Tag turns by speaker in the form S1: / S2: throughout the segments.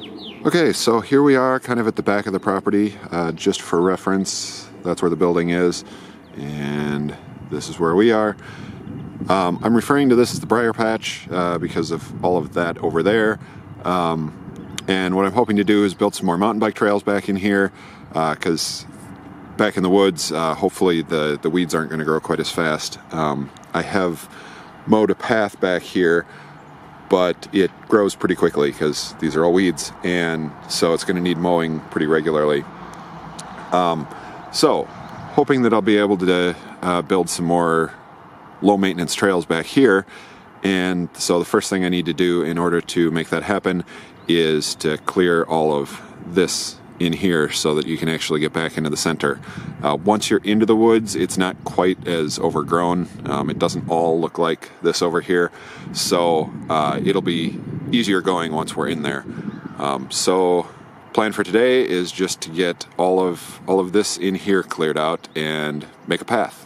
S1: Okay, so here we are kind of at the back of the property. Just for reference, that's where the building is, and this is where we are. I'm referring to this as the Briar Patch because of all of that over there. And what I'm hoping to do is build some more mountain bike trails back in here, because back in the woods, hopefully the weeds aren't going to grow quite as fast. I have mowed a path back here, but it grows pretty quickly because these are all weeds, and so it's going to need mowing pretty regularly. So hoping that I'll be able to build some more low maintenance trails back here. And so the first thing I need to do in order to make that happen is to clear all of this in here so that you can actually get back into the center. Once you're into the woods, it's not quite as overgrown. It doesn't all look like this over here, so it'll be easier going once we're in there. So plan for today is just to get all of this in here cleared out and make a path.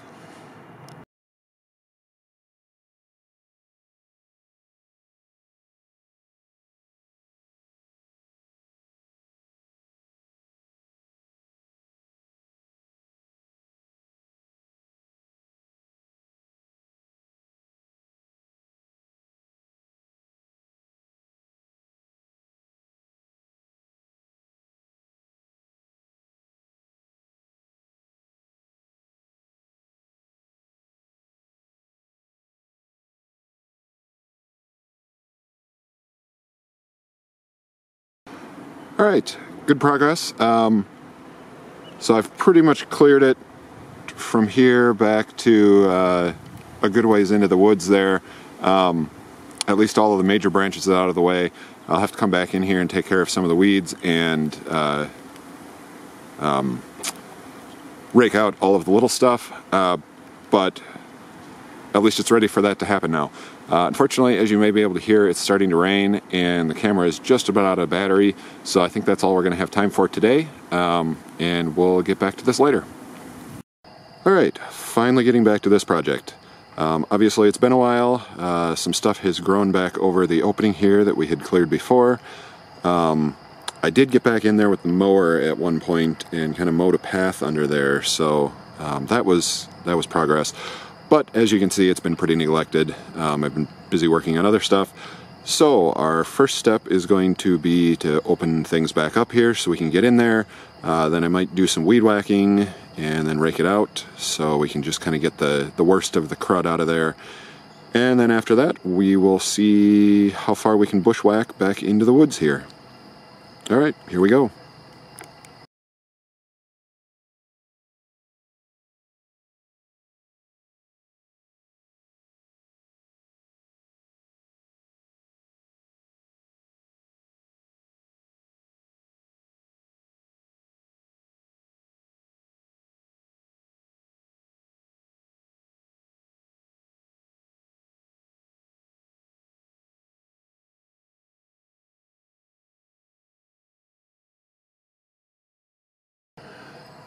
S1: All right, good progress. So I've pretty much cleared it from here back to a good ways into the woods there. At least all of the major branches are out of the way. I'll have to come back in here and take care of some of the weeds and rake out all of the little stuff, but at least it's ready for that to happen now. Unfortunately, as you may be able to hear, it's starting to rain and the camera is just about out of battery, so I think that's all we're going to have time for today, and we'll get back to this later. Alright, finally getting back to this project. Obviously it's been a while. Some stuff has grown back over the opening here that we had cleared before. I did get back in there with the mower at one point and kind of mowed a path under there, so that was progress. But as you can see, it's been pretty neglected. I've been busy working on other stuff. So our first step is going to be to open things back up here so we can get in there. Then I might do some weed whacking and then rake it out so we can just kind of get the worst of the crud out of there. And then after that, we will see how far we can bushwhack back into the woods here. All right, here we go.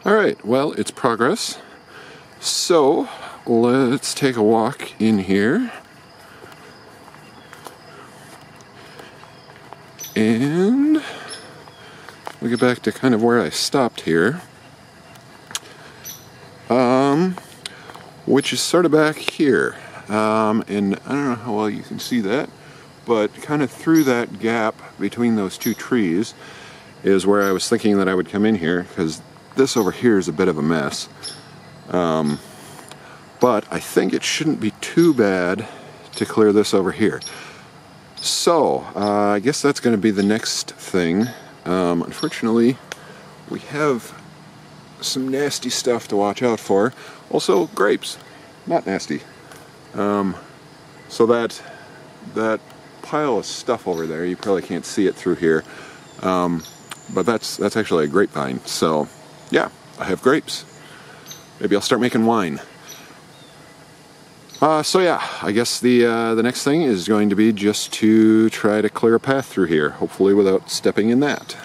S1: Alright, well, it's progress. So, let's take a walk in here. And we'll get back to kind of where I stopped here. Which is sort of back here. And I don't know how well you can see that, but kind of through that gap between those two trees is where I was thinking that I would come in here, because this over here is a bit of a mess. But I think it shouldn't be too bad to clear this over here. So, I guess that's going to be the next thing. Unfortunately, we have some nasty stuff to watch out for. Also, grapes. Not nasty. So that pile of stuff over there, you probably can't see it through here. But that's actually a grapevine. So, yeah, I have grapes. Maybe I'll start making wine. So yeah, I guess the next thing is going to be just to try to clear a path through here, hopefully without stepping in that.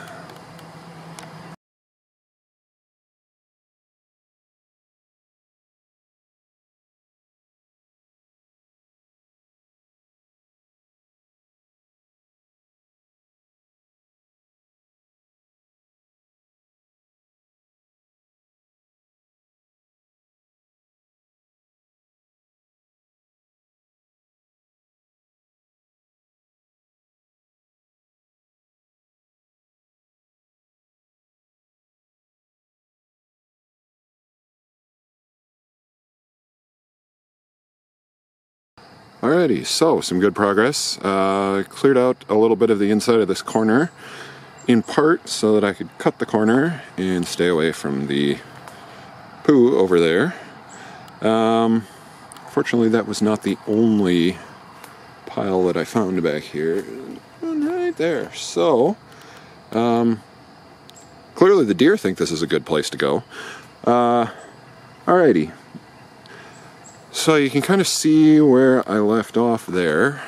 S1: Alrighty, so some good progress. Cleared out a little bit of the inside of this corner, in part so that I could cut the corner and stay away from the poo over there. Fortunately, that was not the only pile that I found back here. Right there. So, clearly the deer think this is a good place to go. Alrighty. So you can kind of see where I left off there,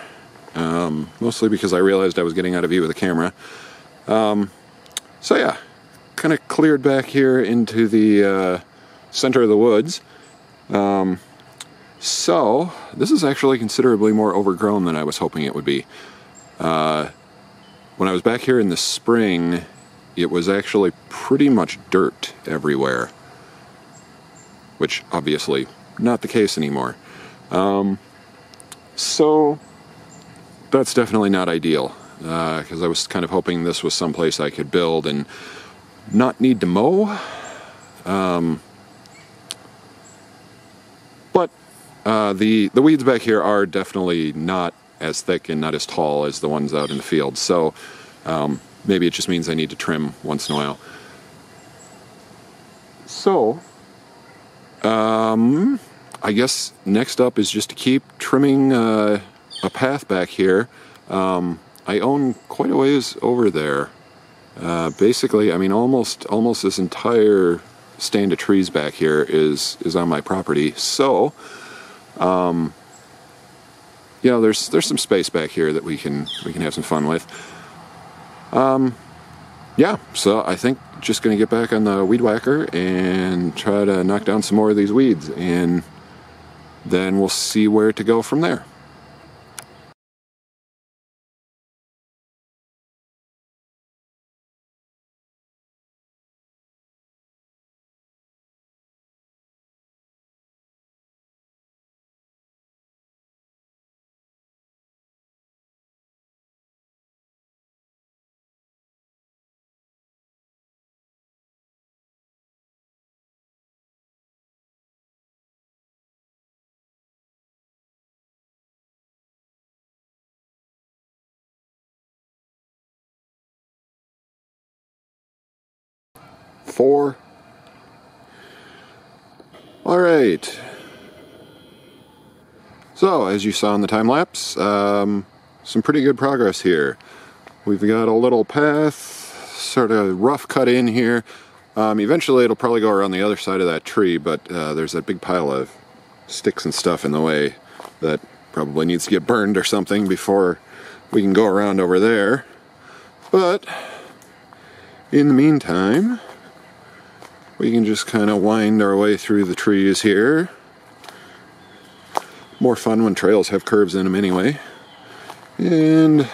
S1: mostly because I realized I was getting out of view with the camera. So yeah, kind of cleared back here into the center of the woods. So this is actually considerably more overgrown than I was hoping it would be. When I was back here in the spring, it was actually pretty much dirt everywhere, which obviously not the case anymore. So that's definitely not ideal, because I was kind of hoping this was someplace I could build and not need to mow. But the weeds back here are definitely not as thick and not as tall as the ones out in the field, so maybe it just means I need to trim once in a while. So I guess next up is just to keep trimming a path back here. I own quite a ways over there. Basically, I mean, almost this entire stand of trees back here is on my property. So, you know, there's some space back here that we can have some fun with. Yeah, so I think just gonna get back on the weed whacker and try to knock down some more of these weeds, and then we'll see where to go from there. Four. All right. So, as you saw in the time lapse, some pretty good progress here. We've got a little path, sort of rough cut in here. Eventually it'll probably go around the other side of that tree, but there's that big pile of sticks and stuff in the way that probably needs to get burned or something before we can go around over there. But in the meantime, we can just kind of wind our way through the trees here. More fun when trails have curves in them anyway. And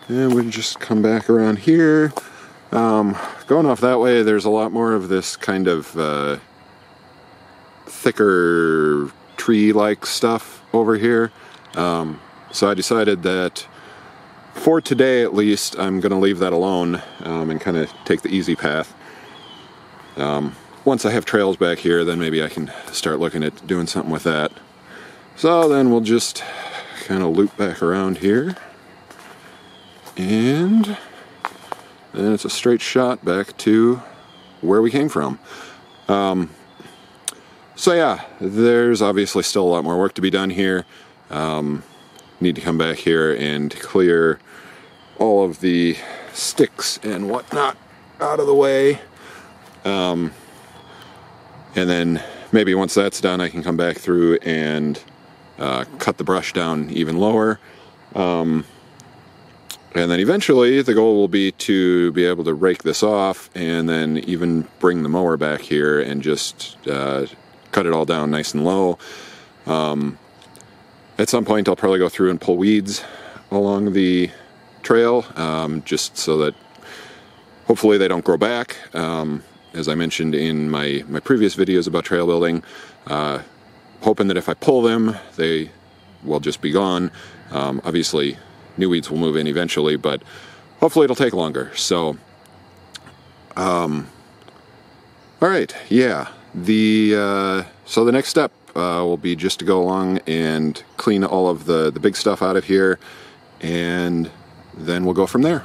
S1: we just come back around here. Going off that way, there's a lot more of this kind of thicker tree-like stuff over here. So I decided that for today at least, I'm going to leave that alone and kind of take the easy path. Once I have trails back here, then maybe I can start looking at doing something with that. So then we'll just kind of loop back around here, and then it's a straight shot back to where we came from. So yeah, there's obviously still a lot more work to be done here. Need to come back here and clear all of the sticks and whatnot out of the way. And then maybe once that's done, I can come back through and cut the brush down even lower. And then eventually the goal will be to be able to rake this off and then even bring the mower back here and just cut it all down nice and low. At some point I'll probably go through and pull weeds along the trail, just so that hopefully they don't grow back. As I mentioned in my previous videos about trail building, hoping that if I pull them, they will just be gone. Obviously, new weeds will move in eventually, but hopefully it'll take longer. So, all right, yeah. So the next step will be just to go along and clean all of the big stuff out of here, and then we'll go from there.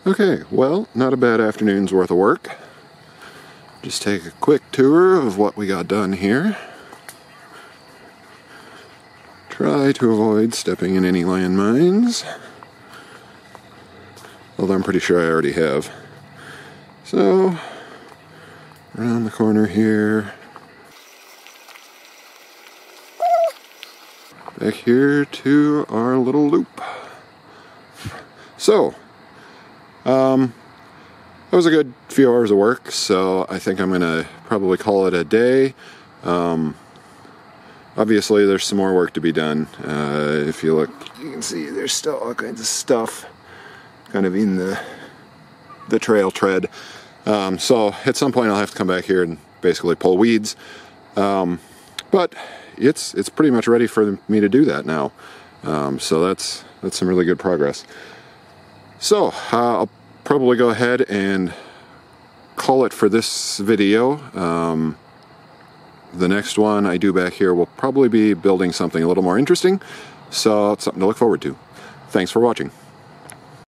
S1: Okay, well, not a bad afternoon's worth of work. Just take a quick tour of what we got done here. Try to avoid stepping in any landmines, although I'm pretty sure I already have. So, around the corner here, back here to our little loop. So, that was a good few hours of work, so I think I'm gonna probably call it a day. Obviously there's some more work to be done. If you look, you can see there's still all kinds of stuff kind of in the trail tread. So at some point I'll have to come back here and basically pull weeds. But it's pretty much ready for me to do that now. So that's some really good progress. So I'll probably go ahead and call it for this video. The next one I do back here will probably be building something a little more interesting, so it's something to look forward to. Thanks for watching.